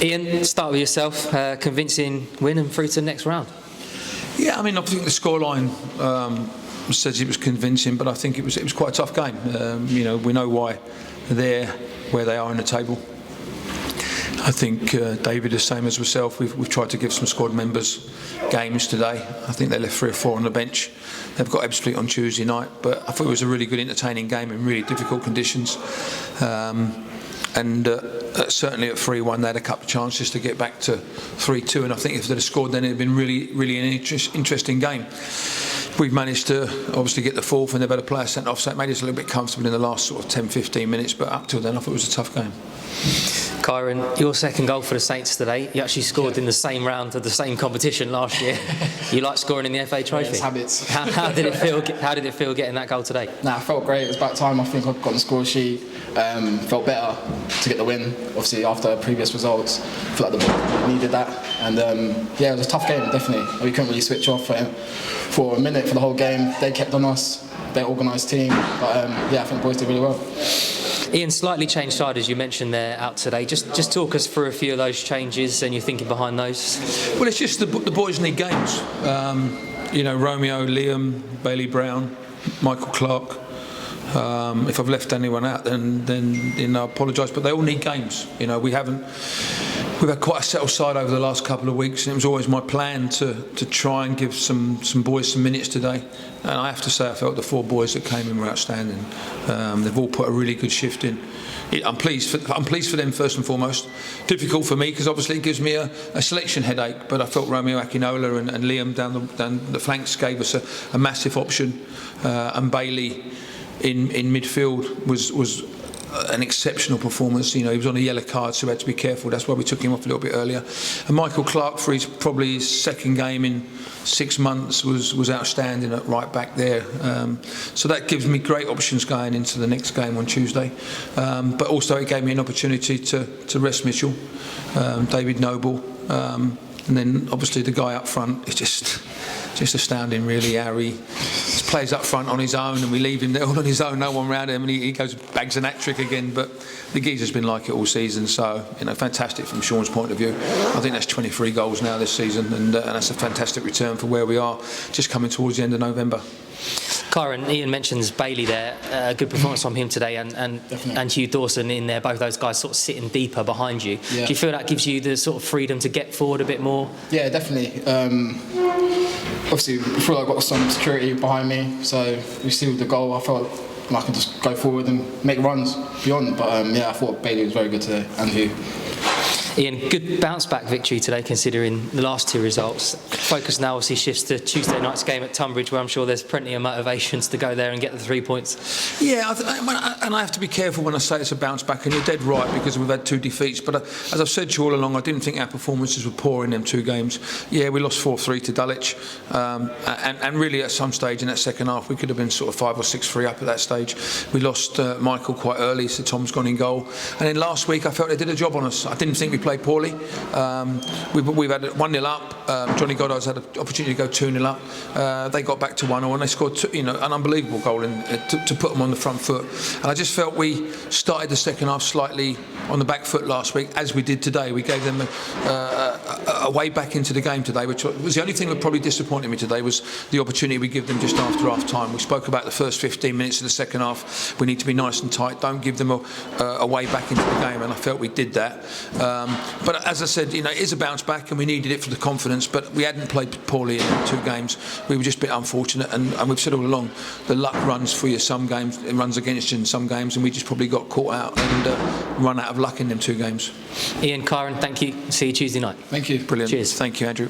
Ian, start with yourself. Convincing win and through to the next round. Yeah, I mean, I think the scoreline says it was convincing, but I think it was quite a tough game. We know why they're where they are in the table. I think David, the same as myself, we've tried to give some squad members games today. I think they left 3 or 4 on the bench. They've got Ebbsfleet on Tuesday night, but I thought it was a really good, entertaining game in really difficult conditions. Certainly at 3-1 they had a couple of chances to get back to 3-2, and I think if they'd have scored then it'd have been really an interesting game. We've managed to obviously get the fourth and they've had a player sent off, so it made us a little bit comfortable in the last sort of 10-15 minutes, but up till then I thought it was a tough game. Kyran, your second goal for the Saints today. You actually scored in the same round of the same competition last year. You like scoring in the FA Trophy? Yeah, it's habits. How did it feel? How did it feel getting that goal today? I felt great. It was about time. I think I got on the score sheet. Felt better to get the win. Obviously, after previous results, I feel like the boys needed that. And it was a tough game. Definitely, we couldn't really switch off for a minute for the whole game. They kept on us. They're an organised team. But I think the boys did really well. Ian, slightly changed side as you mentioned there out today. Just talk us through a few of those changes and your thinking behind those. Well, it's just the boys need games. Romeo, Liam, Bailey Brown, Michael Clark. If I've left anyone out, then I apologise. But they all need games. We've had quite a settled side over the last couple of weeks, and it was always my plan to try and give some boys some minutes today. And I have to say, I felt the 4 boys that came in were outstanding. They've all put a really good shift in. I'm pleased for them first and foremost. Difficult for me because obviously it gives me a selection headache. But I felt Romeo Akinola and Liam down the flanks gave us a massive option, and Bailey in midfield was an exceptional performance. He was on a yellow card, so we had to be careful. That's why we took him off a little bit earlier. And Michael Clark, for probably his second game in 6 months, was outstanding at right back there. So that gives me great options going into the next game on Tuesday. But also it gave me an opportunity to rest Mitchell, David Noble, and then obviously the guy up front is just astounding, really. Harry plays up front on his own, and we leave him there all on his own, no one around him, and he goes bags an hat-trick again. But the geezer's been like it all season, so fantastic from Sean's point of view. I think that's 23 goals now this season, and that's a fantastic return for where we are, just coming towards the end of November. Kyran, Ian mentions Bailey there. A good performance from him today, and Hugh Dawson in there. Both those guys sort of sitting deeper behind you. Yeah. Do you feel that gives you the sort of freedom to get forward a bit more? Yeah, definitely. Obviously, I feel like I've got some security behind me, so we see with the goal, I felt like I can just go forward and make runs beyond. But I thought Bailey was very good today, and Hugh. Ian, good bounce back victory today considering the last 2 results. Focus now obviously shifts to Tuesday night's game at Tunbridge, where I'm sure there's plenty of motivations to go there and get the 3 points. Yeah, and I have to be careful when I say it's a bounce back, and you're dead right because we've had 2 defeats. But as I've said to you all along, I didn't think our performances were poor in them 2 games. Yeah, we lost 4-3 to Dulwich, and really at some stage in that second half we could have been sort of 5 or 6-3 up at that stage. We lost Michael quite early, so Tom's gone in goal. And then last week I felt they did a job on us. I didn't think we played poorly. We've had 1-0 up. Johnny Goddard's had an opportunity to go 2-0 up. They got back to 1-0 and they scored an unbelievable goal to put them on the front foot. And I just felt we started the second half slightly on the back foot last week, as we did today. We gave them a way back into the game today, which was the only thing that probably disappointed me today, was the opportunity we give them just after half time. We spoke about the first 15 minutes of the second half. We need to be nice and tight, don't give them a way back into the game, and I felt we did that. But as I said, it is a bounce back and we needed it for the confidence, but we hadn't played poorly in 2 games. We were just a bit unfortunate, and we've said all along, the luck runs for you some games, it runs against you in some games, and we just probably got caught out and run out of luck in them 2 games. Ian, Kyran, thank you. See you Tuesday night. Thank you. Brilliant. Cheers. Thank you, Andrew.